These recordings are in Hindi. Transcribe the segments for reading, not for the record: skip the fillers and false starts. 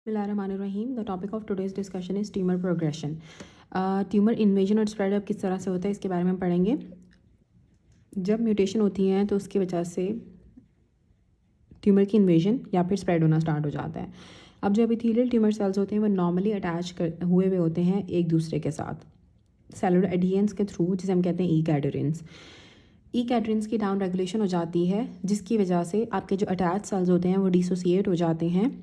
बिस्मिल्लाहिर्रहमानिर्रहीम। The topic of today's discussion is tumour progression. Tumour invasion और स्प्रेड अब किस तरह से होता है इसके बारे में हम पढ़ेंगे। जब म्यूटेशन होती हैं तो उसकी वजह से ट्यूमर की इन्वेजन या फिर स्प्रेड होना स्टार्ट हो जाता है। अब जो एपिथेलियल ट्यूमर सेल्स होते हैं वो नॉर्मली हुए हुए होते हैं एक दूसरे के साथ सेलुलर एडियंस के थ्रू, जिसे हम कहते हैं ई कैडरेंस। ई कैडरेंस की डाउन रेगुलेशन हो जाती है, जिसकी वजह से आपके जो अटैच सेल्स होते हैं वो डिसोसिएट हो जाते हैं।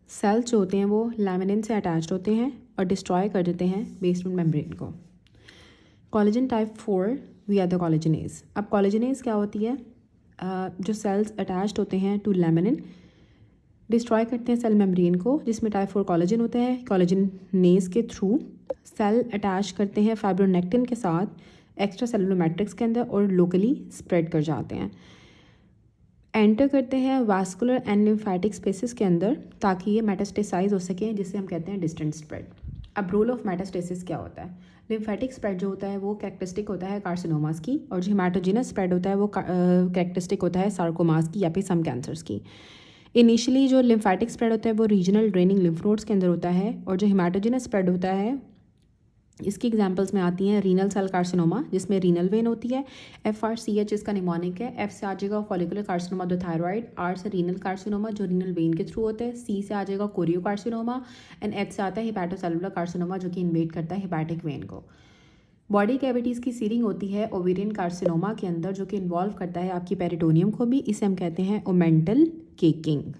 सेल्स जो होते हैं वो लैमिनिन से अटैच्ड होते हैं और डिस्ट्रॉय कर देते हैं बेसमेंट मेम्ब्रेन को। Collagen type 4 we are the collagenase. अब कोलेजनेज क्या होती है? जो सेल्स अटैच्ड होते हैं टू लैमिनिन डिस्ट्रॉय करते हैं सेल मेम्ब्रेन को, जिसमें टाइप 4 कोलेजन होता है। कोलेजनेज के थ्रू सेल अटैच करते हैं फाइब्रोनेक्टिन के साथ एक्स्ट्रा सेलुलर मैट्रिक्स के अंदर और लोकली स्प्रेड कर जाते हैं, एंटर करते हैं वास्कुलर एंड लिम्फेटिक स्पेसिस के अंदर, ताकि ये मेटास्टेसाइज हो सके, जिसे हम कहते हैं डिस्टेंट स्प्रेड। अब रोल ऑफ मेटास्टेसिस क्या होता है? लिम्फेटिक स्प्रेड जो होता है वो कैरेक्टरिस्टिक होता है कार्सिनोमास की, और जो हेमाटोजेनस स्प्रेड होता है वो कैरेक्टरिस्टिक होता है सार्कोमास की या फिर सम कैंसर्स की। इनिशियली जो लिम्फेटिक स्प्रेड होता है वो रीजनल ड्रेनिंग लिम्फ नोड्स के अंदर होता है, और जो हेमाटोजेनस स्प्रेड होता है इसकी एग्जांपल्स में आती हैं रीनल सेल कार्सिनोमा, जिसमें रीनल वेन होती है। FRCH इसका निमोनिक है। F से आ जाएगा follicular carcinoma the thyroid, R से रीनल कार्सिनोमा जो रीनल वेन के थ्रू होता है, C से आ जाएगा कोरियो कार्सिनोमा, एंड H से आता है हिपैटोसेलुलर कार्सिनोमा जो कि इन्वेड करता है हिपैटिक वेन को। बॉडी कैविटीज़ की सीरिंग होती है ओवेरियन कार्सिनोमा के अंदर, जो कि इन्वॉल्व करता है आपकी पेरिटोनियम को भी। इसे हम कहते हैं omental caking.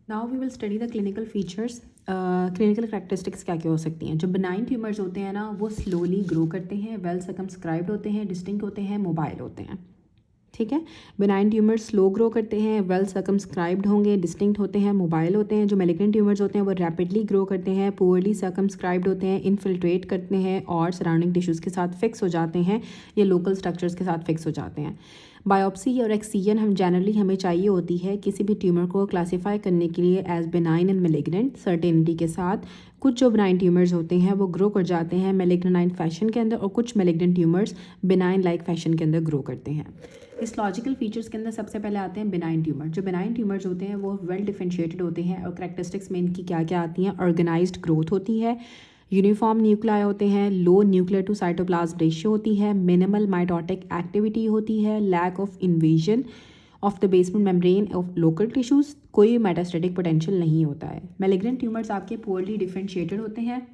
Now we will study the clinical features. Clinical characteristics क्या क्या हो सकती हैं। जो बेनाइन ट्यूमर्स होते हैं ना, वो स्लोली ग्रो करते हैं, वेल सर्कमस्क्राइब्ड होते हैं, डिस्टिंक्ट होते हैं, मोबाइल होते हैं। ठीक है, बेनाइन ट्यूमर्स स्लो ग्रो करते हैं, वेल सर्कमस्क्राइब्ड होंगे, डिस्टिंक्ट होते हैं, मोबाइल होते हैं। जो मैलिग्नेंट ट्यूमर्स होते हैं वो रैपिडली ग्रो करते हैं, पुअरली सर्कमस्क्राइब्ड होते हैं, इन्फिल्ट्रेट करते हैं और सराउंडिंग टिश्यूज़ के साथ फिक्स हो जाते हैं या लोकल स्ट्रक्चर्स के साथ फिक्स हो जाते हैं। बायोप्सी और एक्सीजन हमें चाहिए होती है किसी भी ट्यूमर को क्लासीफाई करने के लिए as benign and malignant certainty के साथ। कुछ जो बेनाइन ट्यूमर्स होते हैं वो ग्रो कर जाते हैं मैलिग्नेंट फैशन के अंदर, और कुछ malignant tumours benign like fashion के अंदर ग्रो करते हैं। हिस्टोलॉजिकल फीचर्स के अंदर सबसे पहले आते हैं बेनाइन ट्यूमर। जो बेनाइन ट्यूमर्स होते हैं वो वेल डिफरेंशिएटेड होते हैं, और करैक्टरिस्टिक्स में इनकी क्या क्या आती हैं? ऑर्गेनाइज्ड ग्रोथ होती है, यूनिफॉर्म न्यूक्लियाई होते हैं, low nuclear to cytoplasm ratio होती है, मिनिमल माइटोटिक एक्टिविटी होती है, lack of invasion of the basement membrane of local tissues, कोई मेटास्टेटिक पोटेंशियल नहीं होता है। मैलिग्नेंट ट्यूमर्स आपके पुअरली डिफरेंशिएटेड होते हैं,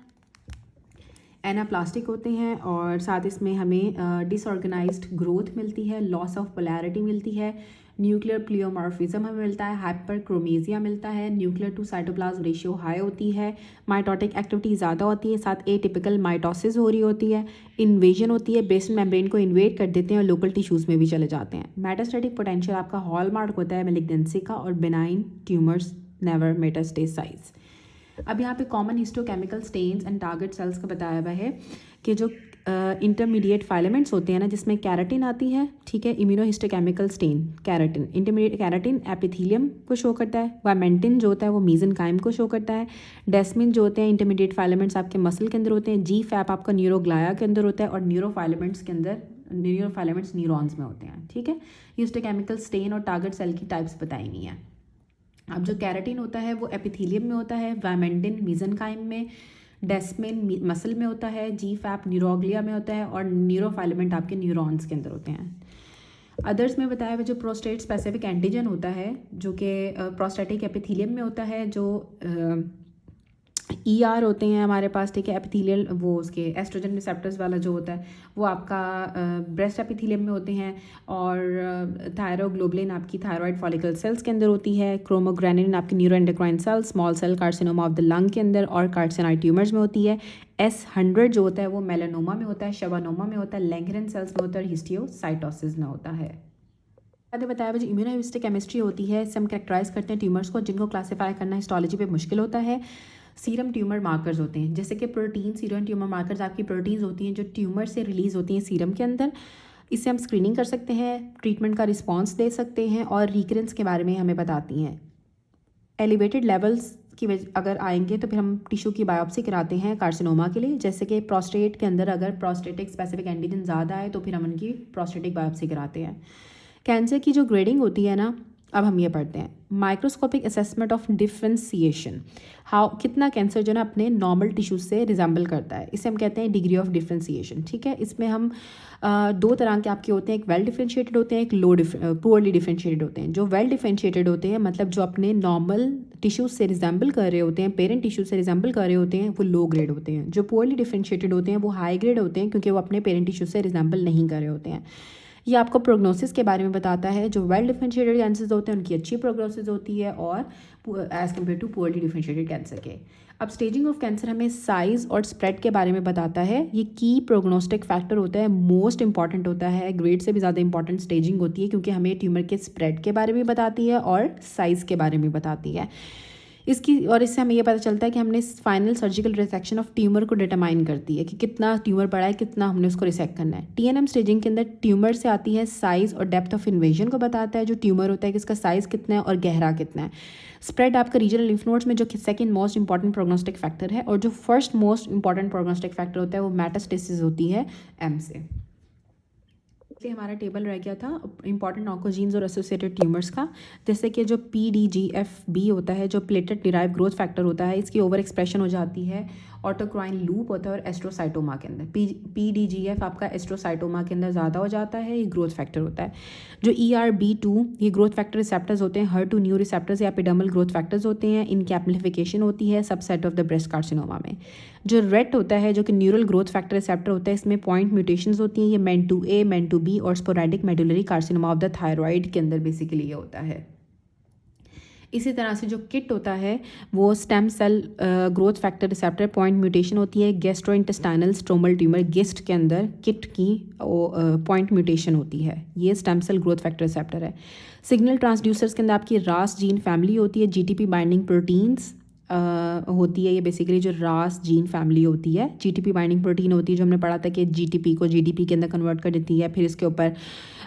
एनाप्लास्टिक होते हैं, और साथ इसमें हमें डिसऑर्गेनाइज्ड ग्रोथ मिलती है, लॉस ऑफ पोलैरिटी मिलती है, न्यूक्लियर प्लियोमॉर्फिज्म हमें मिलता है, हाइपरक्रोमेजिया मिलता है, nuclear to cytoplasm ratio high होती है, माइटोटिक एक्टिविटी ज़्यादा होती है, साथ एटिपिकल माइटोसिस हो रही होती है, इन्वेजन होती है, बेसमेंट मेम्ब्रेन को इन्वेड कर देते हैं और लोकल टिश्यूज़ में भी चले जाते हैं। मेटास्टेटिक पोटेंशियल आपका हॉलमार्क होता है मैलिग्नेंसी का, और बेनाइन ट्यूमर्स नेवर मेटास्टेसाइज। अब यहाँ पे common histochemical stains and target cells का बताया हुआ है कि जो इंटरमीडिएट फाइलामेंट्स होते हैं ना, जिसमें कैराटिन आती है, ठीक है, immunohistochemical stain keratin, intermediate keratin epithelium को शो करता है, वामेंटिन जो होता है वो मीजेनकाइम को शो करता है, डेस्मिन जो होते हैं इंटरमीडिएट फाइलामेंट्स आपके मसल के अंदर होते हैं, जी फैप आपका न्यूरोग्लाया के अंदर होता है, और न्यूरोफाइलामेंट्स के अंदर न्यूरोफाइलामेंट्स न्यूरॉन्स में होते हैं। ठीक है, हिस्टोकेमिकल स्टेन और टारगेट सेल की टाइप्स बताई नहीं है। अब जो कैराटिन होता है वो एपिथेलियम में होता है, वामेंटिन मीजेनकाइम में, डेस्मिन मसल में होता है, जी फैप न्यूरोग्लिया में होता है, और न्यूरोफाइलामेंट आपके न्यूरॉन्स के अंदर होते हैं। अदर्स में बताया हुआ जो प्रोस्टेट स्पेसिफिक एंटीजन होता है, जो कि प्रोस्टेटिक एपिथेलियम में होता है, जो ER होते हैं हमारे पास, ठीक है, एपिथेलियल वो उसके एस्ट्रोजन रिसेप्टर्स वाला जो होता है वो आपका ब्रेस्ट एपिथेलियम में होते हैं, और थायरोग्लोबुलिन आपकी थायराइड फॉलिकल सेल्स के अंदर होती है, क्रोमोग्रेनिन आपकी neuroendocrine cells small cell carcinoma of the lung के अंदर और कार्सिनॉइड ट्यूमर्स में होती है। S100 जो होता है वो मेलानोमा में होता है, शवानोमा में होता है, लैंगरेन सेल्स में होता है, और हिस्टियोसाइटोसिस में होता है। मैंने बताया जो इम्यूनोहिस्टोकेमिस्ट्री होती है, इससे हम कैरेक्टराइज करते हैं ट्यूमर्स को, जिनको क्लासीफाई करना हिस्टोलॉजी पे मुश्किल होता है। सीरम ट्यूमर मार्कर्स होते हैं, जैसे कि प्रोटीन सीरम ट्यूमर मार्कर्स आपकी प्रोटीन्स होती हैं जो ट्यूमर से रिलीज होती हैं सीरम के अंदर। इससे हम स्क्रीनिंग कर सकते हैं, ट्रीटमेंट का रिस्पॉन्स दे सकते हैं, और रिकरेंस के बारे में हमें बताती हैं। एलिवेटेड लेवल्स की अगर आएंगे तो फिर हम टिश्यू की बायोप्सी कराते हैं कार्सिनोमा के लिए, जैसे कि प्रोस्टेट के अंदर अगर प्रोस्टेटिक स्पेसिफिक एंटीजन ज़्यादा है तो फिर हम उनकी प्रोस्टेटिक बायोप्सी कराते हैं। कैंसर की जो ग्रेडिंग होती है ना, अब हम ये पढ़ते हैं microscopic assessment of differentiation, how कितना कैंसर जो है ना अपने नॉर्मल टिश्यूज से रिजेंबल करता है, इसे हम कहते हैं डिग्री ऑफ डिफ्रेंसिएशन। ठीक है, इसमें हम दो तरह के आपके होते हैं, एक वेल डिफ्रेंशिएटेड होते हैं, एक पुअरली डिफ्रेंशिएटेड होते हैं। जो वेल डिफ्रेंशिएटेड होते हैं मतलब जो अपने नॉर्मल टिश्यूज से रिजेंबल कर रहे होते हैं, पेरेंट टिश्यूज से रिजेंबल कर रहे होते हैं, वो लो ग्रेड होते हैं। जो पुअरली डिफ्रेंशिएटेड होते हैं वो हाई ग्रेड होते हैं क्योंकि वो अपने पेरेंट टिश्यूज से रिजेंबल नहीं कर रहे होते हैं। ये आपको प्रोग्नोसिस के बारे में बताता है। जो वेल डिफरेंशिएटेड कैंसर्स होते हैं उनकी अच्छी प्रोग्नोसिस होती है और as compare to poorly differentiated cancer के। अब स्टेजिंग ऑफ कैंसर हमें साइज़ और स्प्रेड के बारे में बताता है। ये की प्रोग्नोस्टिक फैक्टर होता है, मोस्ट इंपॉर्टेंट होता है, ग्रेड से भी ज़्यादा इंपॉर्टेंट स्टेजिंग होती है क्योंकि हमें ट्यूमर के स्प्रेड के बारे में बताती है और साइज़ के बारे में बताती है। इसकी और इससे हमें ये पता चलता है कि हमने final surgical resection of tumour को डिटरमाइन करती है कि कितना ट्यूमर पड़ा है, कितना हमने उसको रिसेक्ट करना है। टीएनएम स्टेजिंग के अंदर ट्यूमर से आती है साइज़ और डेप्थ ऑफ इन्वेजन को बताता है, जो ट्यूमर होता है कि इसका साइज़ कितना है और गहरा कितना है। स्प्रेड आपका रीजनल लिम्फ नोड्स में जो कि second most important prognostic factor है, और जो first most important prognostic factor होता है वो मेटास्टेसिस होती है एम से। इसलिए हमारा टेबल रह गया था इंपॉर्टेंट ऑन्कोजीन्स और एसोसिएटेड ट्यूमर्स का, जैसे कि जो PDGFB होता है जो प्लेटलेट डिराइव ग्रोथ फैक्टर होता है, इसकी ओवर एक्सप्रेशन हो जाती है ऑटोक्राइन लूप होता है और एस्ट्रोसाइटोमा के अंदर। PDGF आपका एस्ट्रोसाइटोमा के अंदर ज़्यादा हो जाता है, ये ग्रोथ फैक्टर होता है। जो ERB2 ये ग्रोथ फैक्टर रिसेप्टर्स होते हैं, HER2 न्यू रिसेप्टर्स या एपिडर्मल ग्रोथ फैक्टर्स होते हैं, इनकी एम्प्लीफिकेशन होती है subset of the breast carcinoma में। जो रेट होता है जो कि न्यूरल ग्रोथ फैक्टर रिसेप्टर होता है, इसमें पॉइंट म्यूटेशंस होती हैं, ये MEN2A MEN2B और sporadic medullary carcinoma of the thyroid के अंदर बेसिकली ये होता है। इसी तरह से जो किट होता है वो stem cell growth factor receptor point mutation होती है गैस्ट्रोइंटेस्टाइनल स्ट्रोमल ट्यूमर गेस्ट के अंदर किट की पॉइंट म्यूटेशन होती है, ये stem cell growth factor receptor है। सिग्नल ट्रांसड्यूसर्स के अंदर आपकी रास जीन फैमिली होती है, GTP बाइंडिंग प्रोटीन्स होती है, ये बेसिकली जो रास जीन फैमिली होती है। GTP बाइंडिंग प्रोटीन होती है जो हमने पढ़ा था कि GTP को GDP के अंदर कन्वर्ट कर देती है, फिर इसके ऊपर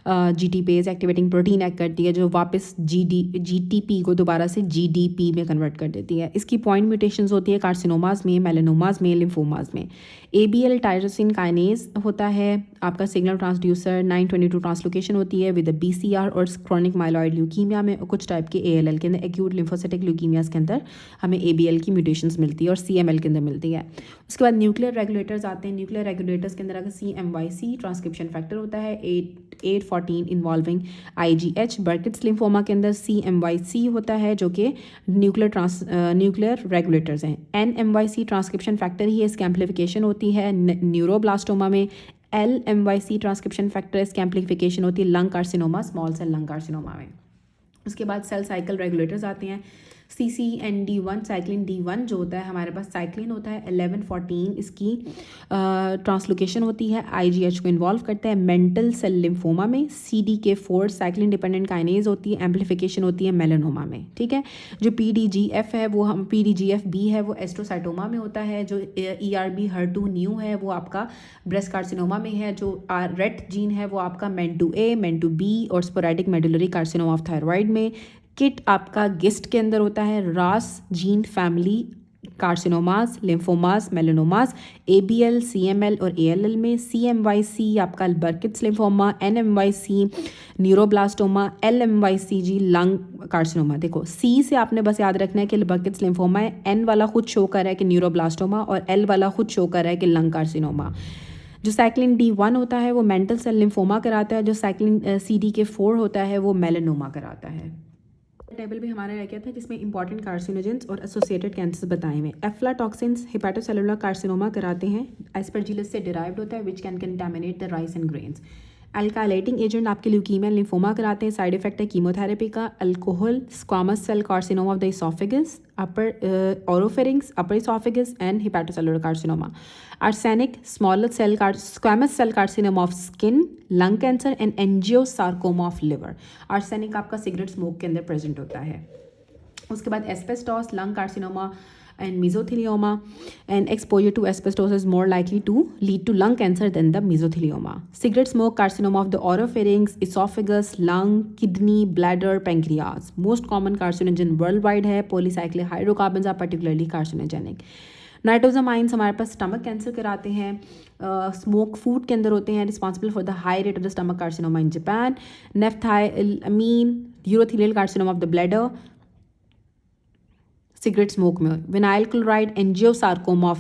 GTPase एक्टिवेटिंग प्रोटीन एक्ट करती है जो वापस GTP को दोबारा से GDP में कन्वर्ट कर देती है। इसकी पॉइंट म्यूटेशंस होती है कार्सिनोमाज में, मेलानोमाज में, लिम्फोमाज में। ABL टायरोसिन काइनेज होता है आपका सिग्नल ट्रांसड्यूसर, 922 ट्रांसलोकेशन होती है विद BCR और क्रॉनिक माइलॉइड ल्यूकीमिया में, और कुछ टाइप के ALL के अंदर एक्यूट लिम्फोसाइटिक ल्यूकीमियाज के अंदर हमें ABL की म्यूटेशंस मिलती है और CML के अंदर मिलती है। उसके बाद न्यूक्लियर रेगुलेटर्स आते हैं। न्यूक्लियर रेगुलेटर्स के अंदर अगर CMYC ट्रांसक्रिप्शन फैक्टर होता है, 814 इन्वॉल्विंग IGH। बर्किट्स लिम्फोमा के अंदर CMYC होता है जो कि न्यूक्लियर रेगुलेटर्स हैं। NMYC ट्रांसक्रिप्शन फैक्टर ही इसकी एम्प्लीफिकेशन होती है न्यूरोब्लास्टोमा में। LMYC ट्रांसक्रिप्शन फैक्टर इसकी एम्प्लीफिकेशन होती है lung carcinoma, small cell lung carcinoma में। उसके बाद सेल साइकिल रेगुलेटर्स आते हैं। CCND1 साइक्लिन D1 जो होता है हमारे पास साइक्लिन होता है 1114, इसकी ट्रांसलोकेशन होती है IGH को इन्वॉल्व करता है मेंटल सेल लिम्फोमा में। CDK4 साइक्लिन डिपेंडेंट काइनेज होती है, एम्प्लीफिकेशन होती है मेलानोमा में। ठीक है, जो PDGF है वो हम PDGFB है वो एस्ट्रोसाइटोमा में होता है। जो ERB HER2 न्यू है वो आपका ब्रेस्ट कार्सिनोमा में है। जो रेट जीन है वो आपका MEN2A MEN2B और sporadic medullary carcinoma of thyroid में। किट आपका गिस्ट के अंदर होता है RAS gene family carcinomas, lymphomas, melanomas, ABL CML और ALL में। CMYC आपका Burkitt's lymphoma, NMYC neuroblastoma, LMYCG lung carcinoma. देखो C से आपने बस याद रखना है कि बर्किट्स लिम्फोमा है, N वाला खुद शो कर रहा है कि न्यूरोब्लास्टोमा और L वाला खुद शो कर रहा है कि लंग कार्सिनोमा। जो साइक्लिन D1 होता है वो मेंटल सेल लिम्फोमा कराता है, जो साइक्लिन CDK4 होता है वो मेलानोमा कराता है। टेबल भी हमारा रह गया था जिसमें इंपॉर्टेंट कार्सिनोजेंस और एसोसिएटेड कैंसर बताए हुए। एफ्लाटॉक्सिन्स हिपैटोसेलुलर कार्सिनोमा कराते हैं, एस्परजिलस से डिराइव्ड होता है which can contaminate the rice and grains. Alkylating agent आपके ल्यूकीमिया लिम्फोमा कराते हैं, साइड इफेक्ट है कीमोथेरेपी का। Alcohol squamous cell carcinoma of the oesophagus, upper oropharynx, upper oesophagus and hepatocellular carcinoma. Arsenic smaller cell squamous cell carcinoma of skin, lung cancer and angiosarcoma of liver. Arsenic आपका सिगरेट स्मोक के अंदर प्रेजेंट होता है। उसके बाद asbestos lung carcinoma and mesothelioma, and exposure to asbestos is more likely to lead to lung cancer than the mesothelioma. Cigarette smoke carcinoma of the oropharynx, esophagus, lung, kidney, bladder, pancreas. Most common carcinogen worldwide है. Polycyclic hydrocarbons are particularly carcinogenic. नाइट्रोजामाइंस हमारे पास स्टमक कैंसर कराते हैं, स्मोक फूड के अंदर होते हैं, responsible for the high rate of the stomach carcinoma in Japan, naphthylamine urothelial carcinoma of the bladder cigarette smoke में, vinyl chloride angiosarcoma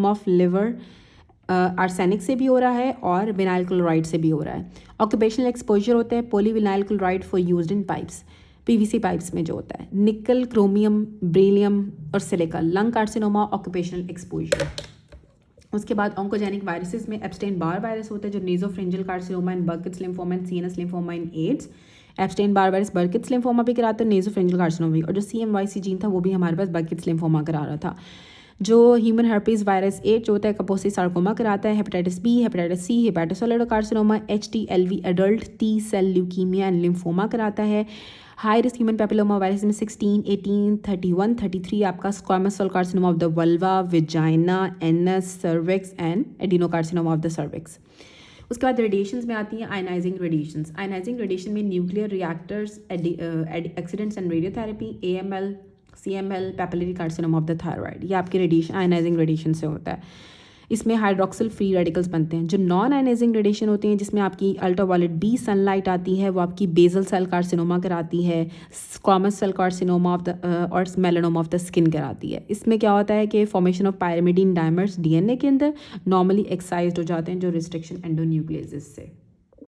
of liver arsenic से भी हो रहा है और विनाइल क्लोराइड से भी हो रहा है। ऑक्यूपेशनल एक्सपोजर होता है polyvinyl chloride for used in pipes, PVC pipes में जो होता है, निकल, क्रोमियम, बेरिलियम और silica, lung carcinoma, occupational exposure. उसके बाद ऑन्कोजेनिक वायरसेस में एब्स्टेन बार वायरस होता है जो nasopharyngeal carcinoma in Burkitt's lymphoma and CNS lymphoma in AIDS, Epstein Barr virus Burkitt's lymphoma भी कराता है, नेजोफ्रेंजियल कार्सिनोमा भी, और जो CMYC जीन था वो भी हमारे पास बर्किट्स लिम्फोमा करा रहा था। जो ह्यूमन हर्पीज वायरस एच होता है कपोसी सार्कोमा कराता है, hepatitis B, hepatitis C, hepatocellular carcinoma, HTLV adult T cell leukaemia and lymphoma कराता है। High risk human papilloma virus में 16, 18, 31, 33 आपका squamous cell carcinoma of the vulva, vagina, anus, cervix and adenocarcinoma of the cervix. उसके बाद रेडिएशंस में आती हैं आयनाइजिंग रेडिएशंस। आयनाइजिंग रेडिएशन में nuclear reactors, accidents and radiotherapy, AML, CML, papillary carcinoma of the thyroid, ये आपके रेडिएशन आयनाइजिंग रेडिएशन से होता है। इसमें हाइड्रोक्सिल फ्री रेडिकल्स बनते हैं। जो नॉन आयनाइजिंग रेडिएशन होते हैं जिसमें आपकी अल्ट्रावायलेट बी सनलाइट आती है वो आपकी बेसल सेल कार्सिनोमा कराती है, squamous cell carcinoma of the और मेलानोमा ऑफ द स्किन कराती है। इसमें क्या होता है कि formation of pyrimidine dimers DNA के अंदर नॉर्मली एक्साइज्ड हो जाते हैं जो रिस्ट्रिक्शन एंडोन्यूक्लियस से।